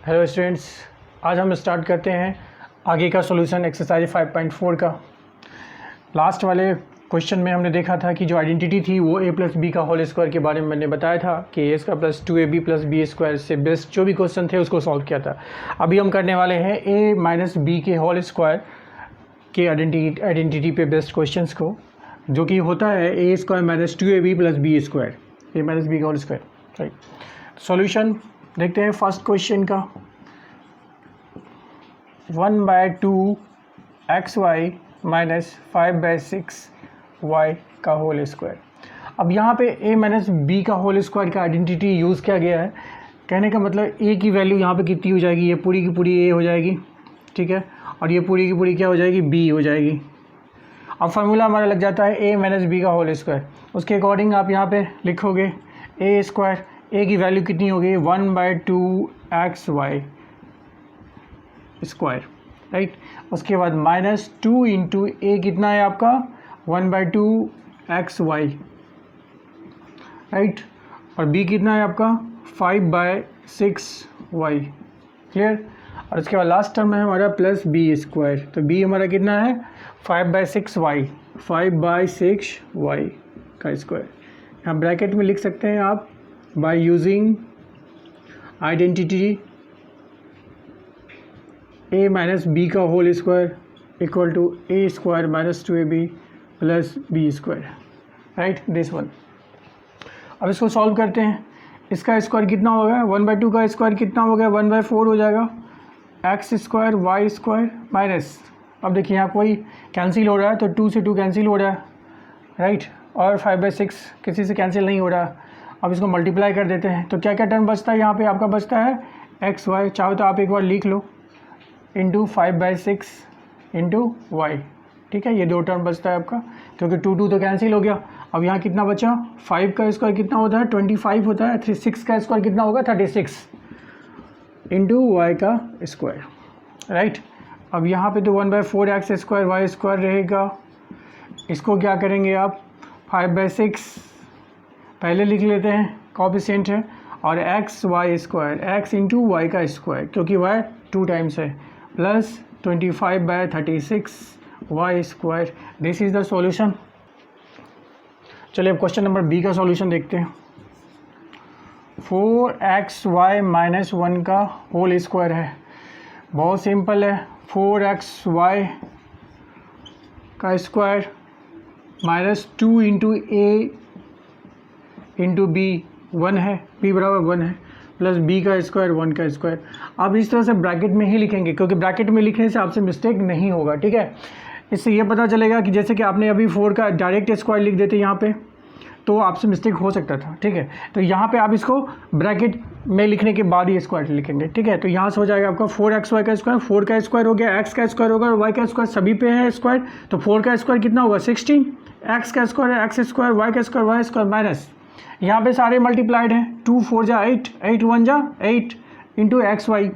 Hello students, आज हम start करते हैं आगे का सॉल्यूशन एक्सरसाइज 5.4 का। लास्ट वाले क्वेश्चन में हमने देखा था कि जो आइडेंटिटी थी वो a प्लस बी का होल स्क्वायर के बारे में मैंने बताया था कि a square plus 2ab plus B square से बेस्ट जो भी क्वेश्चन थे उसको सॉल्व किया था। अभी हम करने वाले हैं a माइनस बी के होल स्क्वायर के आइडेंटिटी पे बेस्ट क्वेश्चंस को, जो कि होता है a square minus 2ab plus B square, a minus B का होल स्क्वायर। राइट, सॉल्यूशन देखते हैं फर्स्ट क्वेश्चन का। 1/2 xy माइनस 5/6 y का होल स्क्वायर। अब यहाँ पे a माइनस बी का होल स्क्वायर का आइडेंटिटी यूज़ किया गया है। कहने का मतलब a की वैल्यू यहाँ पे कितनी हो जाएगी, ये पूरी की पूरी a हो जाएगी, ठीक है, और ये पूरी की पूरी क्या हो जाएगी, b हो जाएगी। अब फार्मूला हमारा लग जाता है a माइनस बी का होल स्क्वायर। उसके अकॉर्डिंग आप यहाँ पे लिखोगे a स्क्वायर, a की वैल्यू कितनी होगी 1/2 xy स्क्वायर, राइट। उसके बाद माइनस 2 इंटू ए कितना है आपका 1/2 xy, राइट, और b कितना है आपका 5/6 y, क्लियर। और उसके बाद लास्ट टर्म है हमारा प्लस बी स्क्वायर, तो b हमारा कितना है 5/6 y, 5/6 y का स्क्वायर। यहाँ ब्रैकेट में लिख सकते हैं आप by using identity a minus B का whole square equal to a square minus 2ab plus B square, right, this one. अब इसको सॉल्व करते हैं। इसका स्क्वायर कितना होगा, 1/2 का स्क्वायर कितना हो गया 1/4 हो जाएगा, x square Y square minus, अब देखिए यहाँ कोई कैंसिल हो रहा है तो 2 से 2 कैंसिल हो रहा है, राइट, और 5/6 किसी से कैंसिल नहीं हो रहा। अब इसको मल्टीप्लाई कर देते हैं तो क्या क्या टर्म बचता है, यहाँ पे आपका बचता है एक्स वाई, चाहो तो आप एक बार लिख लो, इंटू 5/6 इंटू वाई, ठीक है, ये दो टर्म बचता है आपका, क्योंकि 2 तो कैंसिल हो गया। अब यहाँ कितना बचा, 5 का स्क्वायर कितना होता है 25 होता है, 6 का स्क्वायर कितना होगा 36 इंटू वाई का स्क्वायर, राइट। अब यहाँ पे तो 1/4 एक्स स्क्वायर वाई स्क्वायर रहेगा। इसको क्या करेंगे आप 5/6 पहले लिख लेते हैं, कोएफिशिएंट है, और X Y square X into Y का स्क्वायर, क्योंकि वाई 2 टाइम्स है, plus 25/36 Y square. This is the solution. चलिए अब क्वेश्चन नंबर बी का सॉल्यूशन देखते हैं। 4xy माइनस 1 का होल स्क्वायर है, बहुत सिंपल है। 4xy का स्क्वायर माइनस 2 इंटू ए इंटू बी 1 है, b बराबर 1 है, प्लस b का स्क्वायर 1 का स्क्वायर। आप इस तरह से ब्रैकेट में ही लिखेंगे, क्योंकि ब्रैकेट में लिखने से आपसे मिस्टेक नहीं होगा, ठीक है। इससे ये पता चलेगा कि जैसे कि आपने अभी 4 का डायरेक्ट स्क्वायर लिख देते यहाँ पे तो आपसे मिस्टेक हो सकता था, ठीक है। तो यहाँ पे आप इसको ब्रैकेट में लिखने के बाद ही स्क्वायर लिखेंगे, ठीक है। तो यहाँ से हो जाएगा आपका 4xy का स्क्वायर, 4 का स्क्वायर हो गया, x का स्क्वायर होगा, और y का स्क्वायर सभी पे है स्क्वायर, तो 4 का स्क्वायर कितना होगा 16, x का स्क्वायर है x स्क्वायर, y का स्क्वायर y स्क्वायर माइनस, यहाँ पे सारे मल्टीप्लाइड हैं, 2 4 जा 8, 8 1 जा 8 इंटू एक्स वाई।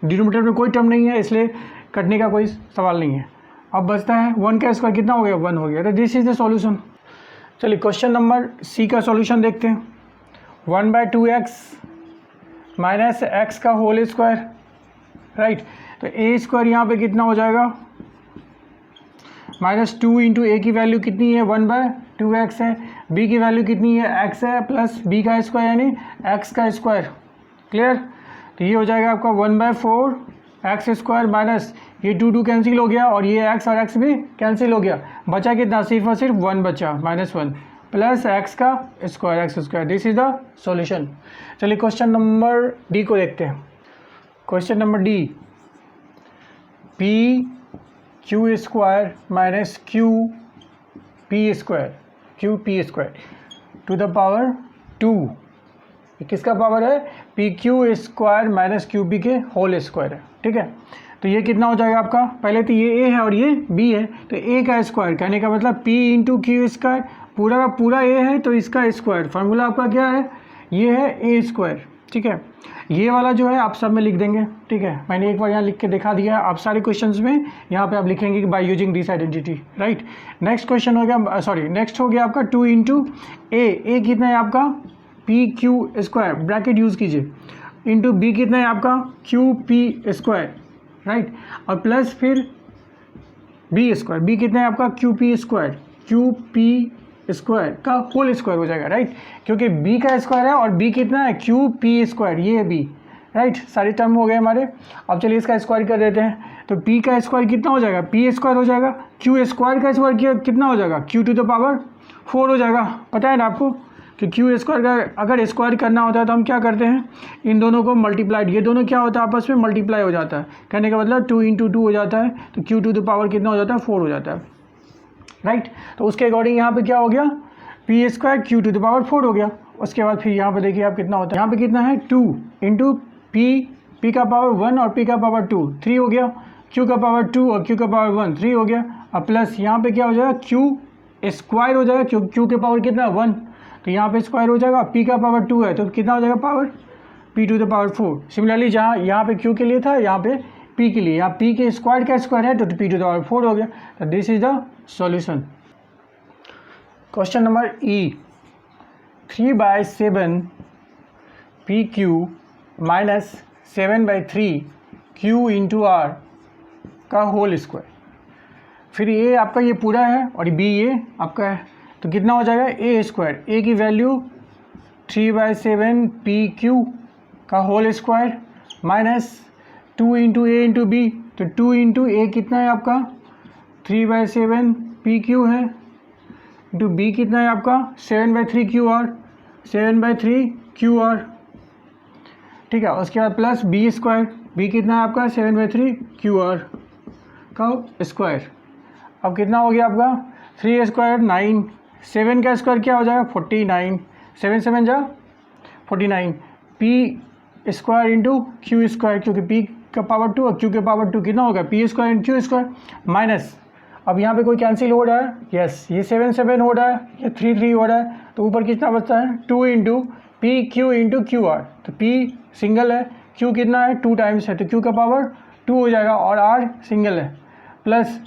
डिनोमिनेटर में कोई टर्म नहीं है, इसलिए कटने का कोई सवाल नहीं है। अब बचता है 1 का स्क्वायर कितना हो गया 1 हो गया, तो दिस इज द सॉल्यूशन। चलिए क्वेश्चन नंबर सी का सॉल्यूशन देखते हैं। 1/2 एक्स माइनस एक्स का होल स्क्वायर, राइट, तो ए स्क्वायर यहाँ पे कितना हो जाएगा माइनस 2 इंटू ए की वैल्यू कितनी है 1/2 एक्स है, बी की वैल्यू कितनी है एक्स है, प्लस बी का स्क्वायर यानी एक्स का स्क्वायर, क्लियर। तो ये हो जाएगा आपका 1/4 एक्स स्क्वायर माइनस ये 2 कैंसिल हो गया, और ये एक्स और एक्स भी कैंसिल हो गया, बचा कितना सिर्फ और सिर्फ 1 बचा, -1 प्लस एक्स का square x square. This is the solution. चलिए क्वेश्चन नंबर डी को देखते हैं। Question number D, P Q square minus Q P square to the power 2, किसका पावर है, P Q square minus Q P के whole square है, ठीक है। तो ये कितना हो जाएगा आपका, पहले तो ये ए है और ये बी है, तो ए का स्क्वायर, कहने का मतलब पी इंटू क्यू स्क्वायर, पूरा का पूरा ए है तो इसका स्क्वायर, फार्मूला आपका क्या है, ये है ए स्क्वायर, ठीक है। ये वाला जो है आप सब में लिख देंगे, ठीक है, मैंने एक बार यहाँ लिख के दिखा दिया, आप सारे क्वेश्चंस में यहाँ पे आप लिखेंगे कि by using this identity, right. Next question हो गया, सॉरी नेक्स्ट हो गया आपका 2 इंटू ए कितना है आपका P Q square, bracket use कीजिए, इंटू बी कितना है आपका क्यू पी स्क्वायर, राइट, और प्लस फिर बी स्क्वायर, बी कितना है आपका क्यू पी स्क्वायर का होल स्क्वायर हो जाएगा, राइट, क्योंकि बी का स्क्वायर है और बी कितना है क्यू पी स्क्वायर, ये है बी, राइट, सारे टर्म हो गए हमारे। अब चलिए इसका स्क्वायर कर देते हैं, तो पी का स्क्वायर कितना हो जाएगा, पी स्क्वायर हो जाएगा, क्यू स्क्वायर का स्क्वायर कितना हो जाएगा, क्यू टू द पावर 4 हो जाएगा। पता है ना आपको कि क्यू स्क्वायर का अगर स्क्वायर करना होता है तो हम क्या करते हैं, इन दोनों को मल्टीप्लाइड, ये दोनों क्या होता है आपस में मल्टीप्लाई हो जाता है, कहने का मतलब 2 × 2 हो जाता है, तो क्यू टू द पावर कितना हो जाता है 4 हो जाता है, राइट। तो उसके अकॉर्डिंग यहाँ पे क्या हो गया, P square Q to the power 4 हो गया। उसके बाद फिर यहाँ पे देखिए आप कितना होता है, यहाँ पे कितना है 2 इंटू पी का पावर 1 और पी का पावर 2 3 हो गया, क्यू का पावर 2 और क्यू का पावर 1 3 हो गया, अब प्लस यहाँ पे क्या हो जाएगा क्यू स्क्वायर हो जाएगा, क्यू के पावर कितना 1, तो यहाँ पे स्क्वायर हो जाएगा, पी का पावर 2 है तो कितना हो जाएगा power P to the power 4। Similarly जहाँ यहाँ पे क्यू के लिए था यहाँ पे पी के लिए, यहाँ पी के स्क्वायर का स्क्वायर है तो पी टू द पावर 4 हो गया। तो this is the solution. Question number E, 3/7 P Q minus 7/3 Q into R का होल स्क्वायर, फिर ये आपका ये पूरा है और बी ये आपका है, तो कितना हो जाएगा ए स्क्वायर, ए की वैल्यू 3/7 पी क्यू का होल स्क्वायर माइनस 2 इंटू ए इंटू बी, तो 2 इंटू ए कितना है आपका 3/7 पी क्यू है, इंटू बी कितना है आपका 7/3 क्यू आर, 7/3 क्यू आर, ठीक है। उसके बाद प्लस बी स्क्वायर, बी कितना है आपका 7/3 क्यू आर का स्क्वायर, अब कितना हो गया आपका 3 स्क्वायर 9, 7 का स्क्वायर क्या हो जाएगा 49, 7 7 जा 49, P square into q square, क्योंकि पी का पावर 2 और क्यू के पावर 2 कितना होगा P square into q square, minus अब यहाँ पे कोई कैंसिल हो रहा है, यस ये 7 7 हो रहा है, ये 3 3 हो रहा है, तो ऊपर कितना बचता है 2 into P Q into Q R, तो पी सिंगल है, क्यू कितना है 2 टाइम्स है तो क्यू का पावर 2 हो जाएगा और आर सिंगल है, प्लस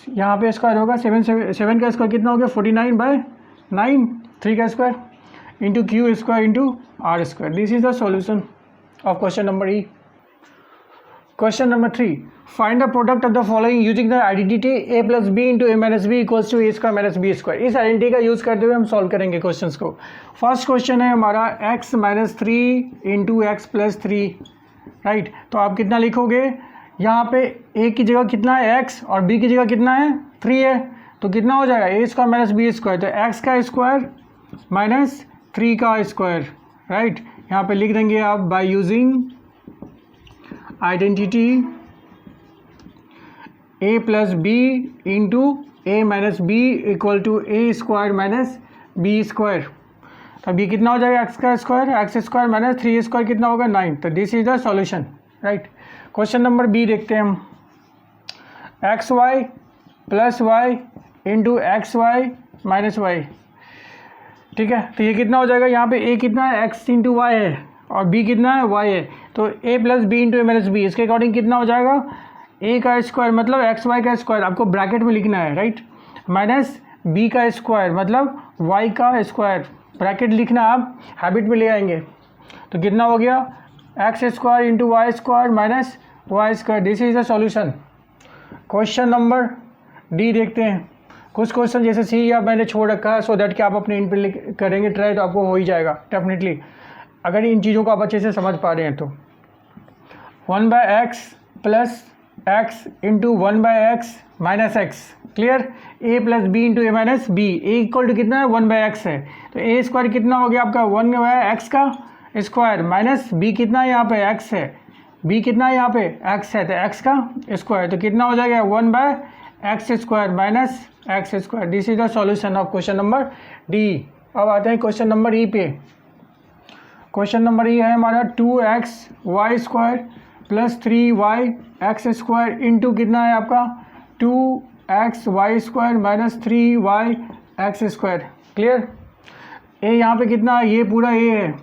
यहाँ पे स्क्वायर होगा 7 का स्क्वायर कितना हो गया 49/9, 3 का square into q square into r square. This is the solution of question number e. Question number 3, find the product of the following using the identity a plus b into a minus b equals to a square minus b square. इस identity का use करते हुए हम solve करेंगे questions को। First question है हमारा x minus 3 into x plus 3, right, तो आप कितना लिखोगे, यहाँ पे a की जगह कितना है x और b की जगह कितना है 3 है, तो कितना हो जाएगा a square minus b square, तो x का स्क्वायर माइनस 3 का स्क्वायर, राइट, यहाँ पे लिख देंगे आप by using identity a plus b into a minus b equal to a square minus b square, तो बी कितना हो जाएगा एक्स का square, x square minus 3 square कितना होगा 9, तो this is the solution, right. Question number b देखते हैं हम, x Y plus y into x y minus y, ठीक है, तो ये कितना हो जाएगा, यहाँ पे ए कितना है एक्स इंटू वाई है और बी कितना है वाई है, तो ए plus b into a minus B, इसके अकॉर्डिंग कितना हो जाएगा ए का स्क्वायर मतलब एक्स वाई का स्क्वायर, आपको ब्रैकेट में लिखना है, राइट, माइनस बी का स्क्वायर मतलब वाई का स्क्वायर, ब्रैकेट लिखना आप हैबिट में ले आएंगे, तो कितना हो गया x square into y square minus y square. This is the solution. Question number d देखते हैं। कुछ क्वेश्चन जैसे सी या मैंने छोड़ रखा है सो दैट कि आप अपने इन पर करेंगे ट्राई तो आपको हो ही जाएगा डेफिनेटली, अगर इन चीज़ों को आप अच्छे से समझ पा रहे हैं तो। 1/x plus x into 1/x minus x, clear, a plus b into a minus b, a equal to कितना है 1/x है, तो ए स्क्वायर कितना हो गया आपका 1/x का स्क्वायर माइनस बी कितना है यहाँ पे x है, बी कितना है यहाँ पे x है, तो x का स्क्वायर, तो कितना हो जाएगा 1/x square minus x square. This is the solution of question number D. अब आते हैं क्वेश्चन नंबर ई पे। क्वेश्चन नंबर ई है हमारा 2x y square plus 3y x square into कितना है आपका 2x y square minus 3y x square, clear. ए यहाँ पे कितना है, ये पूरा ए है,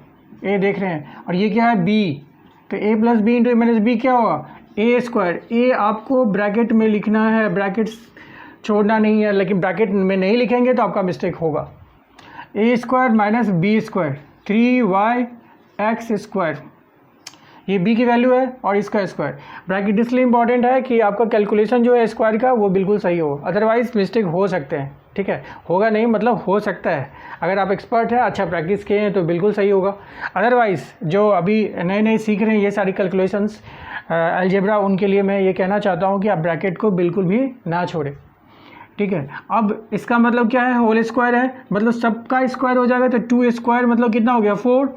ए देख रहे हैं, और ये क्या है बी, तो ए plus b into a minus B क्या होगा ए स्क्वायर, ए आपको ब्रैकेट में लिखना है, ब्रैकेट छोड़ना नहीं है, लेकिन ब्रैकेट में नहीं लिखेंगे तो आपका मिस्टेक होगा। A square minus b square 3y x square, ये b की वैल्यू है और इसका स्क्वायर। ब्रैकेट इसलिए इंपॉर्टेंट है कि आपका कैलकुलेशन जो है स्क्वायर का वो बिल्कुल सही हो, अदरवाइज मिस्टेक हो सकते हैं, ठीक है, होगा नहीं मतलब हो सकता है। अगर आप एक्सपर्ट हैं, अच्छा प्रैक्टिस किए हैं तो बिल्कुल सही होगा। अदरवाइज़ जो अभी नए नए सीख रहे हैं ये सारी कैलकुलेशंस अलजेब्रा, उनके लिए मैं ये कहना चाहता हूँ कि आप ब्रैकेट को बिल्कुल भी ना छोड़ें, ठीक है। अब इसका मतलब क्या है, होल स्क्वायर है मतलब सबका स्क्वायर हो जाएगा, तो 2 स्क्वायर मतलब कितना हो गया 4,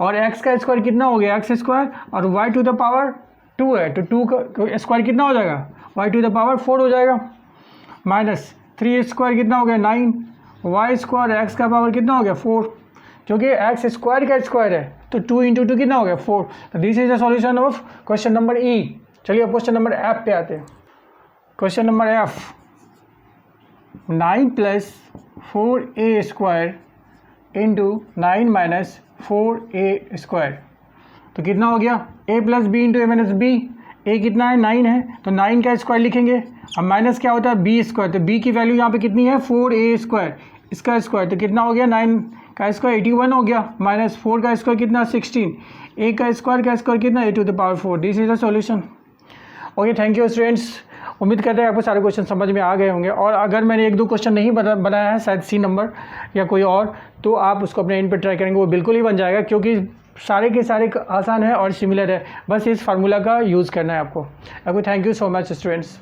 और x का स्क्वायर कितना हो गया x स्क्वायर, और y टू द पावर 2 है तो 2 का स्क्वायर कितना हो जाएगा y टू द पावर 4 हो जाएगा, माइनस 3 स्क्वायर कितना हो गया 9, y स्क्वायर x का पावर कितना हो गया 4, क्योंकि x स्क्वायर का स्क्वायर है तो 2 इंटू 2 कितना हो गया 4। तो this is the solution of question number e. चलिए अब क्वेश्चन नंबर एफ पे आते हैं। Question number f, 9 plus 4a square into 9 minus 4a square, तो कितना हो गया a plus b into a minus b. a कितना है 9 है तो 9 का स्क्वायर लिखेंगे, अब माइनस क्या होता है b स्क्वायर, तो b की वैल्यू यहाँ पे कितनी है 4a स्क्वायर, इसका स्क्वायर तो कितना हो गया 9 का स्क्वायर 81 हो गया, माइनस 4 का स्क्वायर कितना 16, a का स्क्वायर कितना a to the power 4। This is the solution. Okay, thank you students, उम्मीद करते हैं आपको सारे क्वेश्चन समझ में आ गए होंगे, और अगर मैंने एक दो क्वेश्चन नहीं बनाया है शायद सी नंबर या कोई और, तो आप उसको अपने इन पर ट्राई करेंगे, वो बिल्कुल ही बन जाएगा, क्योंकि सारे के सारे आसान है और सिमिलर है, बस इस फार्मूला का यूज़ करना है आपको। Thank you so much students.